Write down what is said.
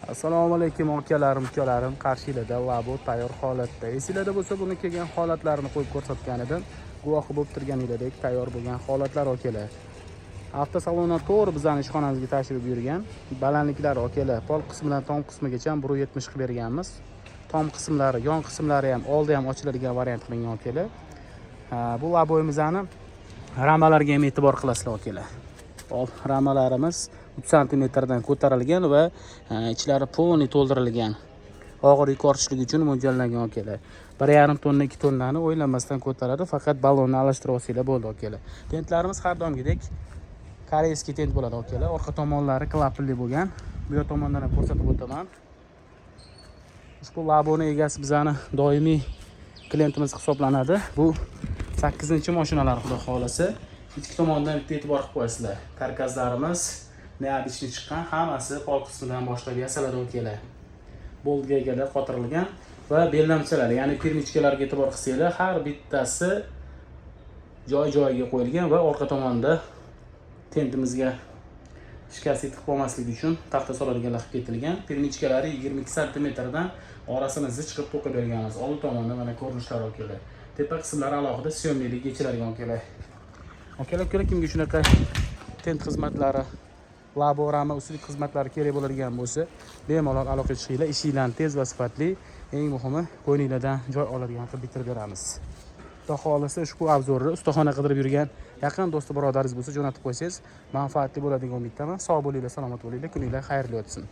Assalomu alaykum ukalarim, Qarshida labo tayyor holatda. Esingizda bo'lsa, buni kelgan holatlarini qo'yib ko'rsatgan edim. Guvohi bo'lib turgan edek, tayyor bo'lgan holatlar okalar. Avtosalondan to'g'ri bizning ishxonamizga tashrif buyurgan. Balandliklari okalar, pol qismidan tom qismigacha 1.70 qilib berganmiz. Tom qismlari, yon qismlari ham oldi ham ochiladigan variant qilingan okalar. Bu laboyimizni ramalarga ham e'tibor qilasizlar okalar. Ramalarimiz 3 cm dan ko'tarilgan va ichlari poni to'ldirilgan. Og'ir yuk ortishligi uchun mo'ljallangan okalar. 1,5 tonna 2 tonnani o'ylanmasdan ko'taradi, faqat ballonni alishtirib olsanglar bo'ldi okalar. Tentlarimiz har doimgidek koreyskiy tent bo'ladi okalar. Orqa tomonlari klapli bo'lgan. Bu yoq tomondan ham ko'rsatib o'taman. Ushbu laboni egasi bizani doimiy klientimiz hisoblanadi. Bu 8-mashinalar xudo xolasa. Ichki tomondan bitta e'tibor qilib qo'yasizlar. Karkaslarimiz neobishli chiqqan, hammasi pol qismidan boshlab yasaladi okalar. Boltgaga qotirilgan va bellamchalar, ya'ni permichkalarga e'tibor qilsanglar, har bittasi joy-joyiga qo'yilgan va orqa tomonda tentimizga shikast yetib qolmasligi uchun taxta soladiganlar qilib ketilgan. Permichkalari 22 cm dan orasini zich qilib to'qib berganmiz. Old tomonda mana ko'rinishlari okalar. Tepa qismlari alohida syomlik yechiladigan okalar. Okalar, kimga shunaqa tent xizmatlari, labo rama usul xizmatlari kerak bo'ladigan bo'lsa, bemalol aloqa qilishinglar, ishinglarni tez va sifatli, eng muhimi qo'yninglardan joy oladigan qilib bitirib beramiz. Xudo xolasa ushbu obzorni ustaxona qidirib yurgan yaqin do'sti birodaringiz bo'lsa jo'natib qo'ysangiz, manfaatli bo'ladigan umiddaman. Sog' bo'linglar, salomat bo'linglar, kuninglar xayrli o'tsin.